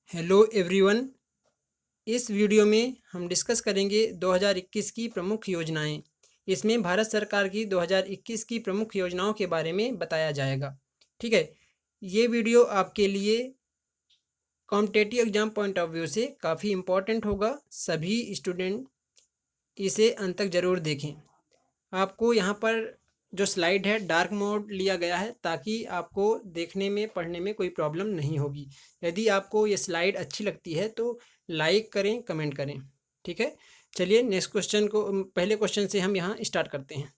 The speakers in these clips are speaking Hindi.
Hello everyone. इस वीडियो में हम डिस्कस करेंगे 2021 की प्रमुख योजनाएं। इसमें भारत सरकार की 2021 की प्रमुख योजनाओं के बारे में बताया जाएगा। ठीक है, ये वीडियो आपके लिए competitive exam point of view से काफ़ी इम्पोर्टेंट होगा। सभी स्टूडेंट इसे अंत तक ज़रूर देखें। आपको यहाँ पर जो स्लाइड है डार्क मोड लिया गया है ताकि आपको देखने में पढ़ने में कोई प्रॉब्लम नहीं होगी। यदि आपको ये स्लाइड अच्छी लगती है तो लाइक करें, कमेंट करें। ठीक है, चलिए नेक्स्ट क्वेश्चन को, पहले क्वेश्चन से हम यहाँ स्टार्ट करते हैं।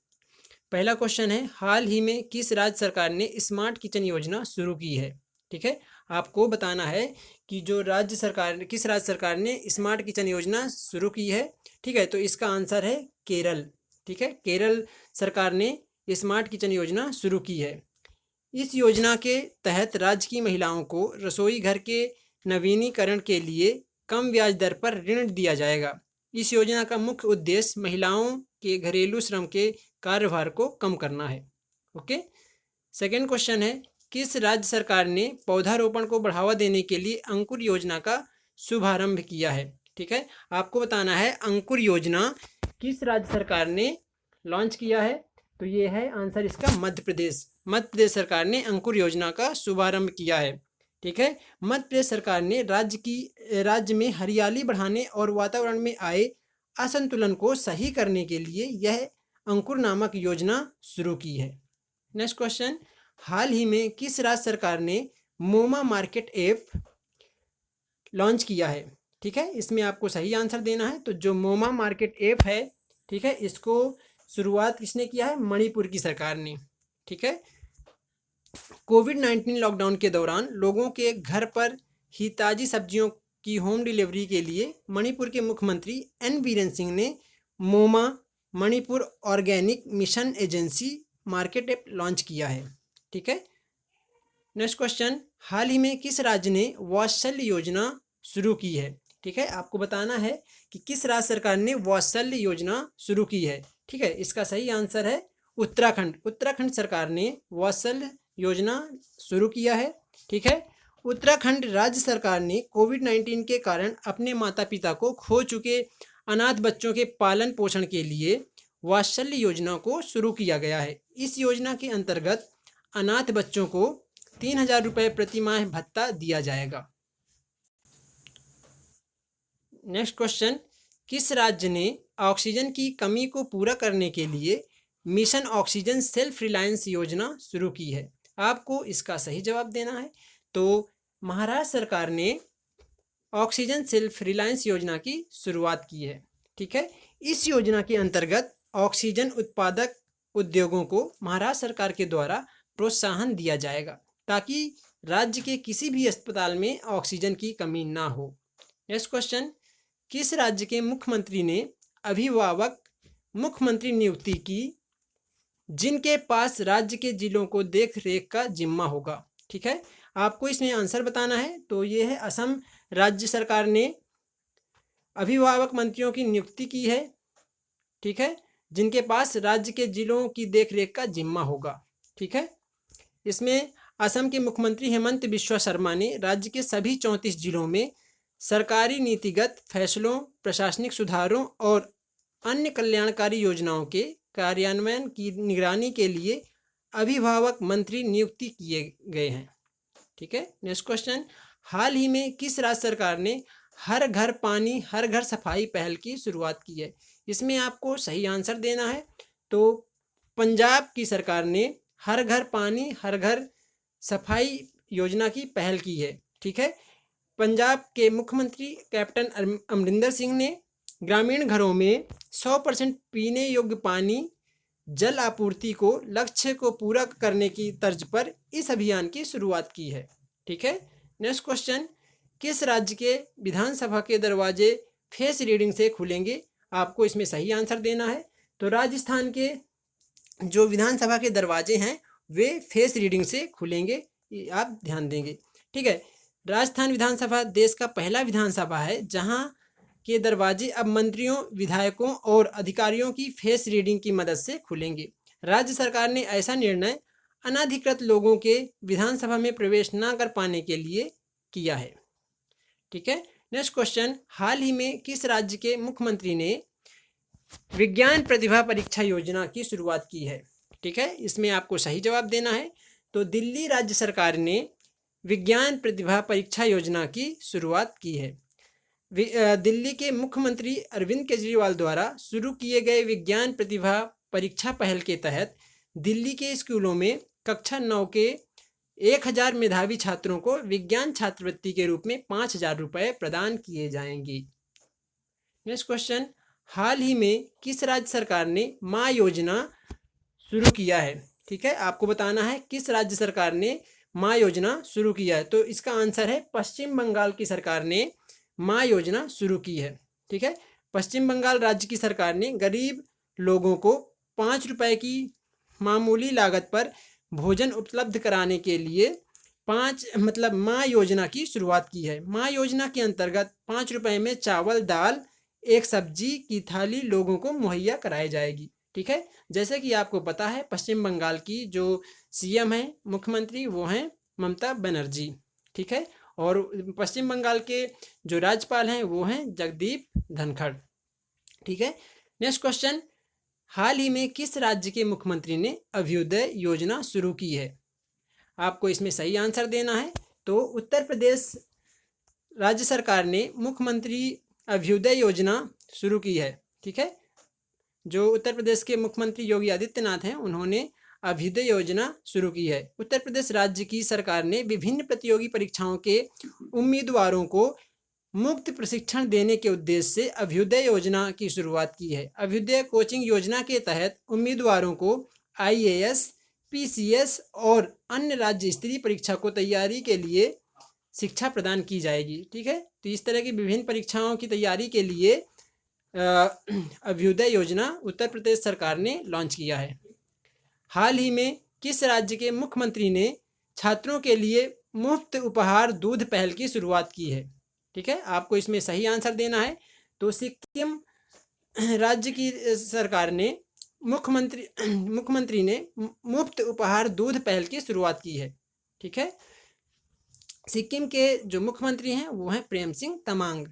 पहला क्वेश्चन है, हाल ही में किस राज्य सरकार ने स्मार्ट किचन योजना शुरू की है। ठीक है, आपको बताना है कि जो राज्य सरकार, किस राज्य सरकार ने स्मार्ट किचन योजना शुरू की है। ठीक है, तो इसका आंसर है केरल। ठीक है, केरल सरकार ने स्मार्ट किचन योजना शुरू की है। इस योजना के तहत राज्य की महिलाओं को रसोई घर के नवीनीकरण के लिए कम ब्याज दर पर ऋण दिया जाएगा। इस योजना का मुख्य उद्देश्य महिलाओं के घरेलू श्रम के कार्यभार को कम करना है। ओके, सेकेंड क्वेश्चन है, किस राज्य सरकार ने पौधारोपण को बढ़ावा देने के लिए अंकुर योजना का शुभारंभ किया है। ठीक है, आपको बताना है अंकुर योजना किस राज्य सरकार ने लॉन्च किया है। तो ये है आंसर इसका मध्य प्रदेश। मध्य प्रदेश सरकार ने अंकुर योजना का शुभारंभ किया है। ठीक है, मध्य प्रदेश सरकार ने राज्य में हरियाली बढ़ाने और वातावरण में आए असंतुलन को सही करने के लिए यह अंकुर नामक योजना शुरू की है। नेक्स्ट क्वेश्चन, हाल ही में किस राज्य सरकार ने मोमा मार्केट ऐप लॉन्च किया है। ठीक है, इसमें आपको सही आंसर देना है। तो जो मोमा मार्केट ऐप है, ठीक है, इसको शुरुआत किसने किया है, मणिपुर की सरकार ने। ठीक है, कोविड-19 लॉकडाउन के दौरान लोगों के घर पर ही ताज़ी सब्जियों की होम डिलीवरी के लिए मणिपुर के मुख्यमंत्री एन बीरेन सिंह ने MOMA Manipur organic mission agency market app launch किया है। ठीक है, नेक्स्ट क्वेश्चन, हाल ही में किस राज्य ने वात्सल्य योजना शुरू की है। ठीक है, आपको बताना है कि किस राज्य सरकार ने वात्सल्य योजना शुरू की है। ठीक है, इसका सही आंसर है उत्तराखंड। उत्तराखंड सरकार ने वात्सल्य योजना शुरू किया है। ठीक है, उत्तराखंड राज्य सरकार ने कोविड-19 के कारण अपने माता पिता को खो चुके अनाथ बच्चों के पालन पोषण के लिए वात्सल्य योजना को शुरू किया गया है। इस योजना के अंतर्गत अनाथ बच्चों को 3,000 रुपये प्रति माह भत्ता दिया जाएगा। नेक्स्ट क्वेश्चन, किस राज्य ने ऑक्सीजन की कमी को पूरा करने के लिए मिशन ऑक्सीजन सेल्फ रिलायंस योजना शुरू की है। आपको इसका सही जवाब देना है। तो महाराष्ट्र सरकार ने ऑक्सीजन सेल्फ रिलायंस योजना की शुरुआत की है। ठीक है, इस योजना के अंतर्गत ऑक्सीजन उत्पादक उद्योगों को महाराष्ट्र सरकार के द्वारा प्रोत्साहन दिया जाएगा ताकि राज्य के किसी भी अस्पताल में ऑक्सीजन की कमी ना हो। नेक्स्ट क्वेश्चन, किस राज्य के मुख्यमंत्री ने अभिभावक मुख्यमंत्री नियुक्ति की जिनके पास राज्य के जिलों को देख रेख का जिम्मा होगा। ठीक है, आपको इसमें आंसर बताना है। तो ये है असम राज्य सरकार ने अभिभावक मंत्रियों की नियुक्ति की है। ठीक है, जिनके पास राज्य के जिलों की देख रेख का जिम्मा होगा। ठीक है, इसमें असम के मुख्यमंत्री हेमंत बिश्वा शर्मा ने राज्य के सभी 34 जिलों में सरकारी नीतिगत फैसलों, प्रशासनिक सुधारों और अन्य कल्याणकारी योजनाओं के कार्यान्वयन की निगरानी के लिए अभिभावक मंत्री नियुक्ति किए गए हैं। ठीक है, नेक्स्ट क्वेश्चन, हाल ही में किस राज्य सरकार ने हर घर पानी हर घर सफाई पहल की शुरुआत की है। इसमें आपको सही आंसर देना है। तो पंजाब की सरकार ने हर घर पानी हर घर सफाई योजना की पहल की है। ठीक है, पंजाब के मुख्यमंत्री कैप्टन अमरिंदर सिंह ने ग्रामीण घरों में 100% पीने योग्य पानी जल आपूर्ति को लक्ष्य को पूरा करने की तर्ज पर इस अभियान की शुरुआत की है। ठीक है, नेक्स्ट क्वेश्चन, किस राज्य के विधानसभा के दरवाजे फेस रीडिंग से खुलेंगे। आपको इसमें सही आंसर देना है। तो राजस्थान के जो विधानसभा के दरवाजे हैं वे फेस रीडिंग से खुलेंगे, आप ध्यान देंगे। ठीक है, राजस्थान विधानसभा देश का पहला विधानसभा है जहां के दरवाजे अब मंत्रियों, विधायकों और अधिकारियों की फेस रीडिंग की मदद से खुलेंगे। राज्य सरकार ने ऐसा निर्णय अनाधिकृत लोगों के विधानसभा में प्रवेश न कर पाने के लिए किया है। ठीक है। नेक्स्ट क्वेश्चन, हाल ही में किस राज्य के मुख्यमंत्री ने विज्ञान प्रतिभा परीक्षा योजना की शुरुआत की है? ठीक है, इसमें आपको सही जवाब देना है। तो दिल्ली राज्य सरकार ने विज्ञान प्रतिभा परीक्षा योजना की शुरुआत की है। दिल्ली के मुख्यमंत्री अरविंद केजरीवाल द्वारा शुरू किए गए विज्ञान प्रतिभा परीक्षा पहल के तहत दिल्ली के स्कूलों में कक्षा 9 के 1000 मेधावी छात्रों को विज्ञान छात्रवृत्ति के रूप में 5000 रुपये प्रदान किए जाएंगे। नेक्स्ट क्वेश्चन, हाल ही में किस राज्य सरकार ने माँ योजना शुरू किया है? ठीक है, आपको बताना है किस राज्य सरकार ने माँ योजना शुरू किया है। तो इसका आंसर है पश्चिम बंगाल की सरकार ने माँ योजना शुरू की है। ठीक है, पश्चिम बंगाल राज्य की सरकार ने गरीब लोगों को 5 रुपए की मामूली लागत पर भोजन उपलब्ध कराने के लिए माँ योजना की शुरुआत की है। माँ योजना के अंतर्गत 5 रुपए में चावल, दाल, एक सब्जी की थाली लोगों को मुहैया कराई जाएगी। ठीक है, जैसे कि आपको पता है पश्चिम बंगाल की जो सीएम है, मुख्यमंत्री, वो हैं ममता बनर्जी। ठीक है, और पश्चिम बंगाल के जो राज्यपाल हैं वो हैं जगदीप धनखड़। ठीक है, नेक्स्ट क्वेश्चन, हाल ही में किस राज्य के मुख्यमंत्री ने अभ्युदय योजना शुरू की है? आपको इसमें सही आंसर देना है। तो उत्तर प्रदेश राज्य सरकार ने मुख्यमंत्री अभ्युदय योजना शुरू की है। ठीक है, जो उत्तर प्रदेश के मुख्यमंत्री योगी आदित्यनाथ हैं, उन्होंने अभ्युदय योजना शुरू की है। उत्तर प्रदेश राज्य की सरकार ने विभिन्न प्रतियोगी परीक्षाओं के उम्मीदवारों को मुफ्त प्रशिक्षण देने के उद्देश्य से अभ्युदय योजना की शुरुआत की है। अभ्युदय कोचिंग योजना के तहत उम्मीदवारों को IAS, PCS और अन्य राज्य स्तरीय परीक्षा को तैयारी के लिए शिक्षा प्रदान की जाएगी। ठीक है, तो इस तरह की विभिन्न परीक्षाओं की तैयारी के लिए अभ्युदय योजना उत्तर प्रदेश सरकार ने लॉन्च किया है। हाल ही में किस राज्य के मुख्यमंत्री ने छात्रों के लिए मुफ्त उपहार दूध पहल की शुरुआत की है? ठीक है, आपको इसमें सही आंसर देना है। तो सिक्किम राज्य की सरकार ने मुख्यमंत्री ने मुफ्त उपहार दूध पहल की शुरुआत की है। ठीक है, सिक्किम के जो मुख्यमंत्री हैं वो हैं प्रेम सिंह तमांग।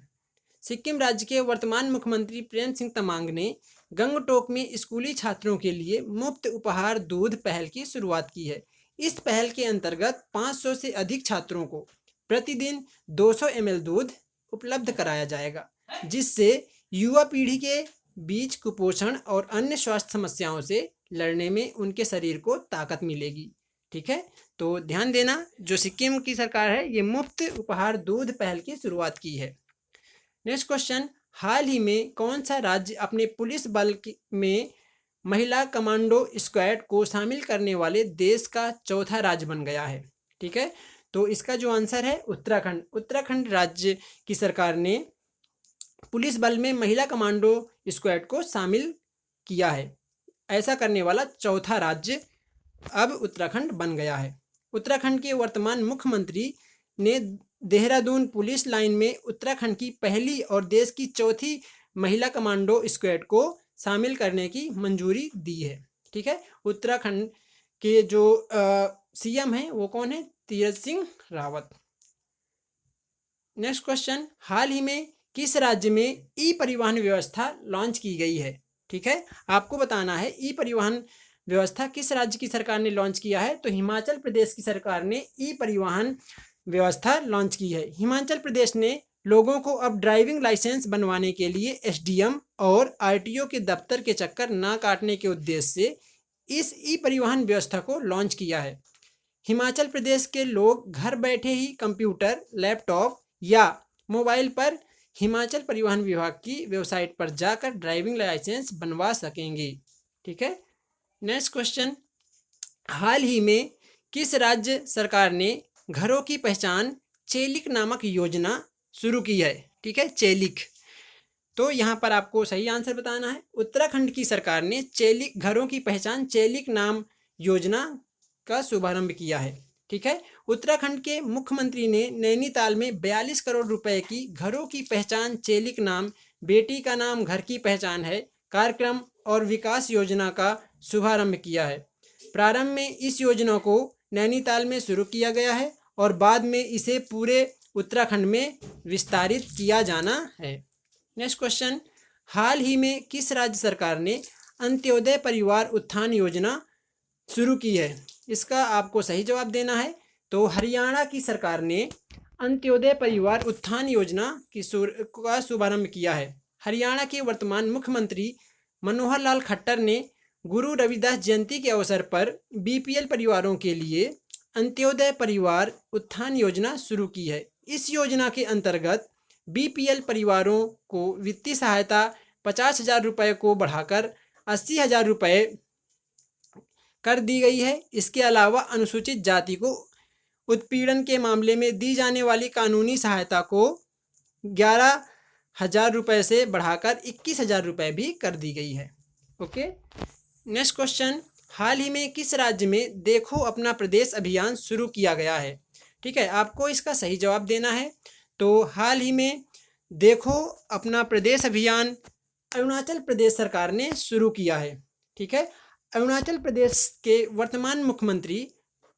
सिक्किम राज्य के वर्तमान मुख्यमंत्री प्रेम सिंह तमांग ने गंगटोक में स्कूली छात्रों के लिए मुफ्त उपहार दूध पहल की शुरुआत की है। इस पहल के अंतर्गत 500 से अधिक छात्रों को प्रतिदिन 200 ml दूध उपलब्ध कराया जाएगा, जिससे युवा पीढ़ी के बीच कुपोषण और अन्य स्वास्थ्य समस्याओं से लड़ने में उनके शरीर को ताकत मिलेगी। ठीक है, तो ध्यान देना, जो सिक्किम की सरकार है ये मुफ्त उपहार दूध पहल की शुरुआत की है। नेक्स्ट क्वेश्चन, हाल ही में कौन सा राज्य अपने पुलिस बल में महिला कमांडो स्क्वाड को शामिल करने वाले देश का चौथा राज्य बन गया है? ठीक है, तो इसका जो आंसर है उत्तराखंड। उत्तराखंड राज्य की सरकार ने पुलिस बल में महिला कमांडो स्क्वाड को शामिल किया है। ऐसा करने वाला चौथा राज्य अब उत्तराखंड बन गया है। उत्तराखंड के वर्तमान मुख्यमंत्री ने देहरादून पुलिस लाइन में उत्तराखंड की पहली और देश की चौथी महिला कमांडो स्क्वाड को शामिल करने की मंजूरी दी है। ठीक है, उत्तराखंड के जो सीएम हैं वो कौन है? तीरथ सिंह रावत। नेक्स्ट क्वेश्चन, हाल ही में किस राज्य में ई परिवहन व्यवस्था लॉन्च की गई है? ठीक है, आपको बताना है ई परिवहन व्यवस्था किस राज्य की सरकार ने लॉन्च किया है। तो हिमाचल प्रदेश की सरकार ने ई परिवहन व्यवस्था लॉन्च की है। हिमाचल प्रदेश ने लोगों को अब ड्राइविंग लाइसेंस बनवाने के लिए SDM और RTO के दफ्तर के चक्कर ना काटने के उद्देश्य से इस ई परिवहन व्यवस्था को लॉन्च किया है। हिमाचल प्रदेश के लोग घर बैठे ही कंप्यूटर, लैपटॉप या मोबाइल पर हिमाचल परिवहन विभाग की वेबसाइट पर जाकर ड्राइविंग लाइसेंस बनवा सकेंगे। ठीक है, नेक्स्ट क्वेश्चन, हाल ही में किस राज्य सरकार ने घरों की पहचान चेलिक नामक योजना शुरू की है? ठीक है, चेलिक। तो यहाँ पर आपको सही आंसर बताना है। उत्तराखंड की सरकार ने चेलिक घरों की पहचान चेलिक नाम योजना का शुभारंभ किया है। ठीक है, उत्तराखंड के मुख्यमंत्री ने नैनीताल में 42 करोड़ रुपए की घरों की पहचान चेलिक नाम बेटी का नाम घर की पहचान है कार्यक्रम और विकास योजना का शुभारंभ किया है। प्रारंभ में इस योजना को नैनीताल में शुरू किया गया है और बाद में इसे पूरे उत्तराखंड में विस्तारित किया जाना है। नेक्स्ट क्वेश्चन, हाल ही में किस राज्य सरकार ने अंत्योदय परिवार उत्थान योजना शुरू की है? इसका आपको सही जवाब देना है। तो हरियाणा की सरकार ने अंत्योदय परिवार उत्थान योजना का शुभारंभ किया है। हरियाणा के वर्तमान मुख्यमंत्री मनोहर लाल खट्टर ने गुरु रविदास जयंती के अवसर पर बीपीएल परिवारों के लिए अंत्योदय परिवार उत्थान योजना शुरू की है। इस योजना के अंतर्गत बीपीएल परिवारों को वित्तीय सहायता 50,000 रुपये को बढ़ाकर 80,000 रुपये कर दी गई है। इसके अलावा अनुसूचित जाति को उत्पीड़न के मामले में दी जाने वाली कानूनी सहायता को 11,000 रुपये से बढ़ाकर 21,000 रुपये भी कर दी गई है। ओके, नेक्स्ट क्वेश्चन, हाल ही में किस राज्य में देखो अपना प्रदेश अभियान शुरू किया गया है? ठीक है, आपको इसका सही जवाब देना है। तो हाल ही में देखो अपना प्रदेश अभियान अरुणाचल प्रदेश सरकार ने शुरू किया है। ठीक है, अरुणाचल प्रदेश के वर्तमान मुख्यमंत्री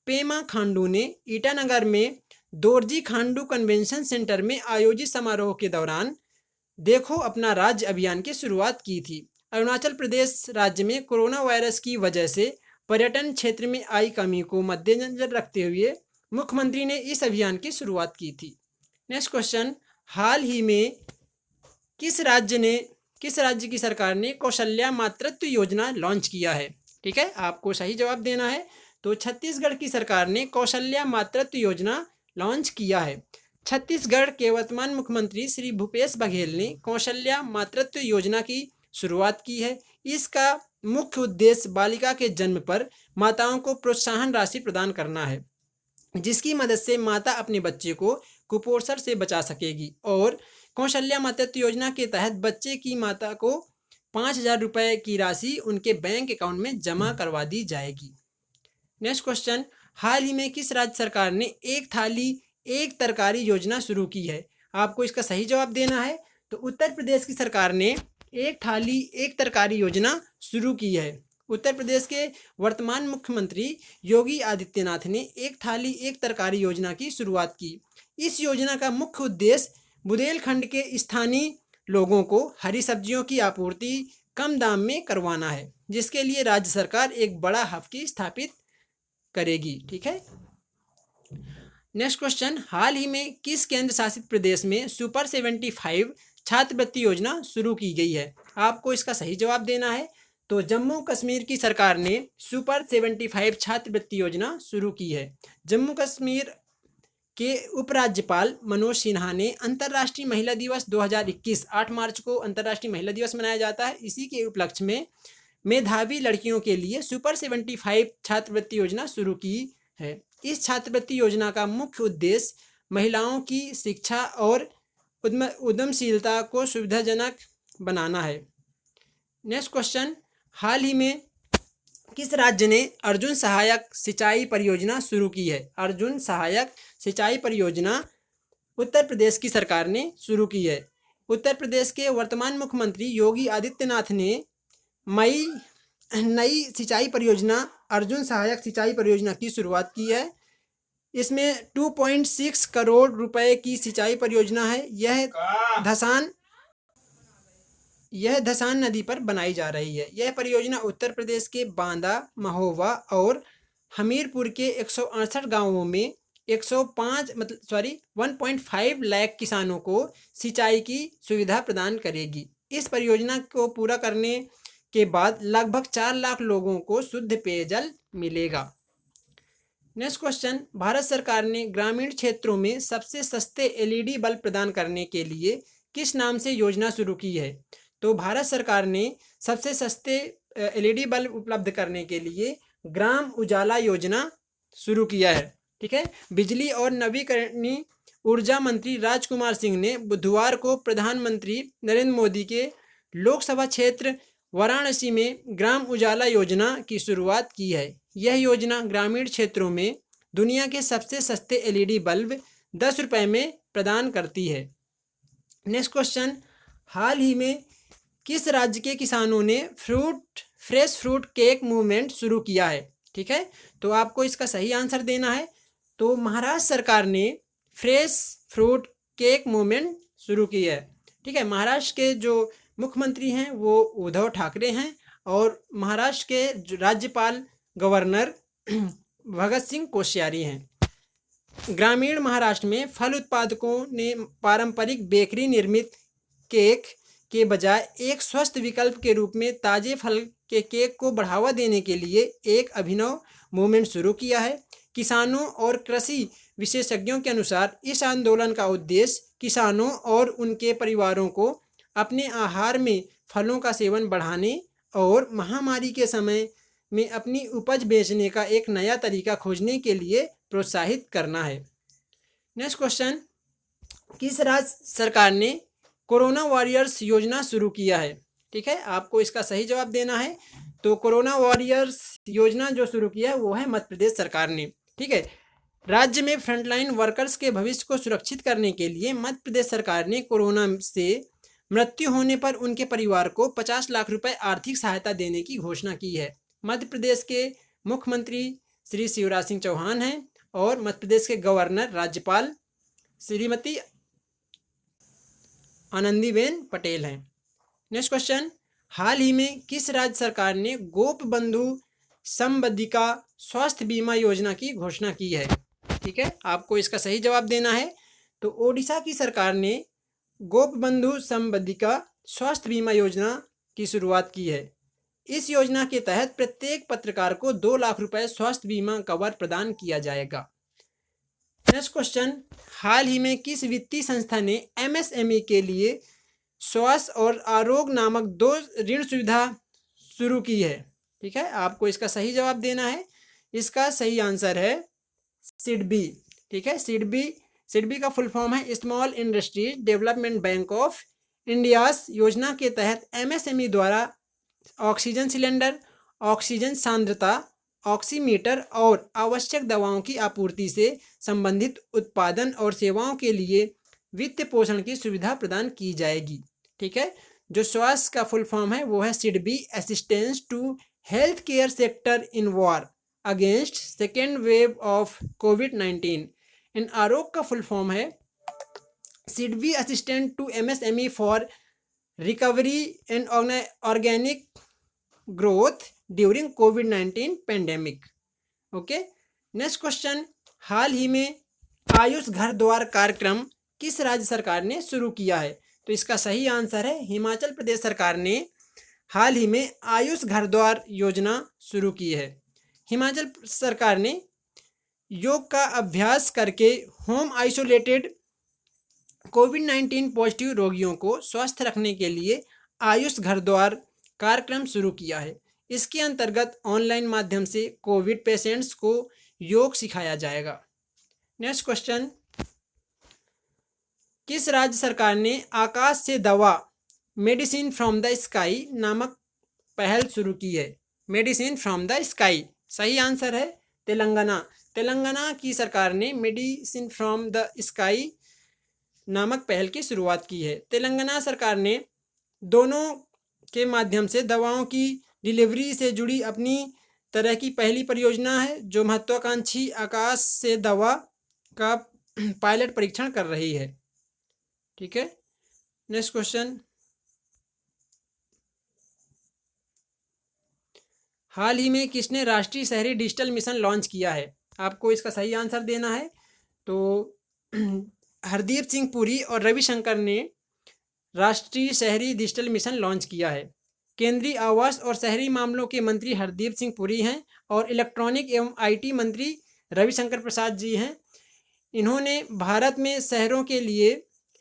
पेमा खांडू ने ईटानगर में दोरजी खांडू कन्वेंशन सेंटर में आयोजित समारोह के दौरान देखो अपना राज्य अभियान की शुरुआत की थी। अरुणाचल प्रदेश राज्य में कोरोना वायरस की वजह से पर्यटन क्षेत्र में आई कमी को मद्देनजर रखते हुए मुख्यमंत्री ने इस अभियान की शुरुआत की थी। नेक्स्ट क्वेश्चन, हाल ही में किस राज्य की सरकार ने कौशल्या मातृत्व योजना लॉन्च किया है? ठीक है, आपको सही जवाब देना है। तो छत्तीसगढ़ की सरकार ने कौशल्या मातृत्व योजना लॉन्च किया है। छत्तीसगढ़ के वर्तमान मुख्यमंत्री श्री भूपेश बघेल ने कौशल्या मातृत्व योजना की शुरुआत की है। इसका मुख्य उद्देश्य बालिका के जन्म पर माताओं को प्रोत्साहन राशि प्रदान करना है, जिसकी मदद से माता अपने बच्चे को कुपोषण से बचा सकेगी। और कौशल्या मातृत्व योजना के तहत बच्चे की माता को 5,000 रुपये की राशि उनके बैंक अकाउंट में जमा करवा दी जाएगी। नेक्स्ट क्वेश्चन, हाल ही में किस राज्य सरकार ने एक थाली एक तरकारी योजना शुरू की है? आपको इसका सही जवाब देना है। तो उत्तर प्रदेश की सरकार ने एक थाली एक तरकारी योजना शुरू की है। उत्तर प्रदेश के वर्तमान मुख्यमंत्री योगी आदित्यनाथ ने एक थाली एक तरकारी योजना की शुरुआत की। इस योजना का मुख्य उद्देश्य बुंदेलखंड के स्थानीय लोगों को हरी सब्जियों की आपूर्ति कम दाम में करवाना है, जिसके लिए राज्य सरकार एक बड़ा हब की स्थापित करेगी। ठीक है, नेक्स्ट क्वेश्चन, हाल ही में किस केंद्र शासित प्रदेश में सुपर 75 छात्रवृत्ति योजना शुरू की गई है? आपको इसका सही जवाब देना है। तो जम्मू कश्मीर की सरकार ने सुपर 75 छात्रवृत्ति योजना शुरू की है। जम्मू कश्मीर के उपराज्यपाल मनोज सिन्हा ने अंतर्राष्ट्रीय महिला दिवस 2021 8 मार्च को अंतर्राष्ट्रीय महिला दिवस मनाया जाता है। इसी के उपलक्ष्य में मेधावी लड़कियों के लिए सुपर 75 छात्रवृत्ति योजना शुरू की है। इस छात्रवृत्ति योजना का मुख्य उद्देश्य महिलाओं की शिक्षा और उद्यमशीलता को सुविधाजनक बनाना है। नेक्स्ट क्वेश्चन, हाल ही में किस राज्य ने अर्जुन सहायक सिंचाई परियोजना शुरू की है? अर्जुन सहायक सिंचाई परियोजना उत्तर प्रदेश की सरकार ने शुरू की है। उत्तर प्रदेश के वर्तमान मुख्यमंत्री योगी आदित्यनाथ ने नई सिंचाई परियोजना अर्जुन सहायक सिंचाई परियोजना की शुरुआत की है। इसमें 2.6 करोड़ रुपए की सिंचाई परियोजना है। यह धसान नदी पर बनाई जा रही है। यह परियोजना उत्तर प्रदेश के बांदा, महोबा और हमीरपुर के 168 गांवों में 1.5 लाख किसानों को सिंचाई की सुविधा प्रदान करेगी। इस परियोजना को पूरा करने के बाद लगभग 4 लाख लोगों को शुद्ध पेयजल मिलेगा। नेक्स्ट क्वेश्चन, भारत सरकार ने ग्रामीण क्षेत्रों में सबसे सस्ते एलईडी बल्ब प्रदान करने के लिए किस नाम से योजना शुरू की है? तो भारत सरकार ने सबसे सस्ते एलईडी बल्ब उपलब्ध करने के लिए ग्राम उजाला योजना शुरू किया है। ठीक है, बिजली और नवीकरणीय ऊर्जा मंत्री राजकुमार सिंह ने बुधवार को प्रधानमंत्री नरेंद्र मोदी के लोकसभा क्षेत्र वाराणसी में ग्राम उजाला योजना की शुरुआत की है। यह योजना ग्रामीण क्षेत्रों में दुनिया के सबसे सस्ते एलईडी बल्ब 10 रुपये में प्रदान करती है। नेक्स्ट क्वेश्चन, हाल ही में किस राज्य के किसानों ने फ्रेश फ्रूट केक मूवमेंट शुरू किया है? ठीक है, तो आपको इसका सही आंसर देना है। तो महाराष्ट्र सरकार ने फ्रेश फ्रूट केक मूवमेंट शुरू की है। ठीक है, महाराष्ट्र के जो मुख्यमंत्री हैं वो उद्धव ठाकरे हैं और महाराष्ट्र के राज्यपाल गवर्नर भगत सिंह कोश्यारी हैं। ग्रामीण महाराष्ट्र में फल उत्पादकों ने पारंपरिक बेकरी निर्मित केक के बजाय एक स्वस्थ विकल्प के रूप में ताजे फल के केक को बढ़ावा देने के लिए एक अभिनव मूवमेंट शुरू किया है। किसानों और कृषि विशेषज्ञों के अनुसार इस आंदोलन का उद्देश्य किसानों और उनके परिवारों को अपने आहार में फलों का सेवन बढ़ाने और महामारी के समय में अपनी उपज बेचने का एक नया तरीका खोजने के लिए प्रोत्साहित करना है। नेक्स्ट क्वेश्चन, किस राज्य सरकार ने कोरोना वॉरियर्स योजना शुरू किया है? ठीक है, आपको इसका सही जवाब देना है। तो कोरोना वॉरियर्स योजना जो शुरू किया है वो है मध्य प्रदेश सरकार ने। ठीक है, राज्य में फ्रंटलाइन वर्कर्स के भविष्य को सुरक्षित करने के लिए मध्य प्रदेश सरकार ने कोरोना से मृत्यु होने पर उनके परिवार को 50 लाख रुपए आर्थिक सहायता देने की घोषणा की है। मध्य प्रदेश के मुख्यमंत्री श्री शिवराज सिंह चौहान हैं और मध्य प्रदेश के गवर्नर राज्यपाल श्रीमती आनंदीबेन पटेल हैं। नेक्स्ट क्वेश्चन, हाल ही में किस राज्य सरकार ने गोप बंधु संबंधिका स्वास्थ्य बीमा योजना की घोषणा की है? ठीक है, आपको इसका सही जवाब देना है। तो ओडिशा की सरकार ने गोप बंधु संबंधिका स्वास्थ्य बीमा योजना की शुरुआत की है। इस योजना के तहत प्रत्येक पत्रकार को 2 लाख रुपए स्वास्थ्य बीमा कवर प्रदान किया जाएगा। नेक्स्ट क्वेश्चन, हाल ही में किस वित्तीय संस्था ने एमएसएमई के लिए स्वास्थ्य और आरोग्य नामक 2 ऋण सुविधा शुरू की है? ठीक है, आपको इसका सही जवाब देना है। इसका सही आंसर है सिडबी। ठीक है, सिडबी का फुल फॉर्म है small industries development bank of India. योजना के तहत एमएसएमई द्वारा ऑक्सीजन सिलेंडर, ऑक्सीजन सांद्रता, ऑक्सीमीटर और आवश्यक दवाओं की आपूर्ति से संबंधित उत्पादन और सेवाओं के लिए वित्त पोषण की सुविधा प्रदान की जाएगी। ठीक है, जो स्वास्थ्य का फुल फॉर्म है वो है SIDBI, assistance to health care sector in war against second wave of कोविड-19। इन आरोग्य का फुल फॉर्म है SIDBI assistant to MSME for recovery and organic growth during कोविड-19 पेंडेमिक। ओके, नेक्स्ट क्वेश्चन, हाल ही में आयुष घर द्वार कार्यक्रम किस राज्य सरकार ने शुरू किया है? तो इसका सही आंसर है हिमाचल प्रदेश सरकार ने हाल ही में आयुष घर द्वार योजना शुरू की है। हिमाचल सरकार ने योग का अभ्यास करके होम आइसोलेटेड कोविड-19 पॉजिटिव रोगियों को स्वस्थ रखने के लिए आयुष घर द्वार कार्यक्रम शुरू किया है। इसके अंतर्गत ऑनलाइन माध्यम से कोविड पेशेंट्स को योग सिखाया जाएगा। नेक्स्ट क्वेश्चन, किस राज्य सरकार ने आकाश से दवा मेडिसिन फ्रॉम द स्काई नामक पहल शुरू की है? मेडिसिन फ्रॉम द स्काई, सही आंसर है तेलंगाना। तेलंगाना की सरकार ने मेडिसिन फ्रॉम द स्काई नामक पहल की शुरुआत की है। तेलंगाना सरकार ने दोनों के माध्यम से दवाओं की डिलीवरी से जुड़ी अपनी तरह की पहली परियोजना है जो महत्वाकांक्षी आकाश से दवा का पायलट परीक्षण कर रही है। ठीक है, नेक्स्ट क्वेश्चन, हाल ही में किसने राष्ट्रीय शहरी डिजिटल मिशन लॉन्च किया है? आपको इसका सही आंसर देना है। तो हरदीप सिंह पुरी और रविशंकर ने राष्ट्रीय शहरी डिजिटल मिशन लॉन्च किया है। केंद्रीय आवास और शहरी मामलों के मंत्री हरदीप सिंह पुरी हैं और इलेक्ट्रॉनिक एवं आईटी मंत्री रविशंकर प्रसाद जी हैं। इन्होंने भारत में शहरों के लिए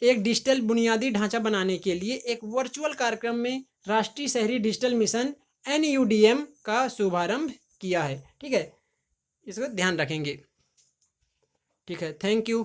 एक डिजिटल बुनियादी ढांचा बनाने के लिए एक वर्चुअल कार्यक्रम में राष्ट्रीय शहरी डिजिटल मिशन NUDM का शुभारंभ किया है। ठीक है, इसको ध्यान रखेंगे। ठीक है, थैंक यू।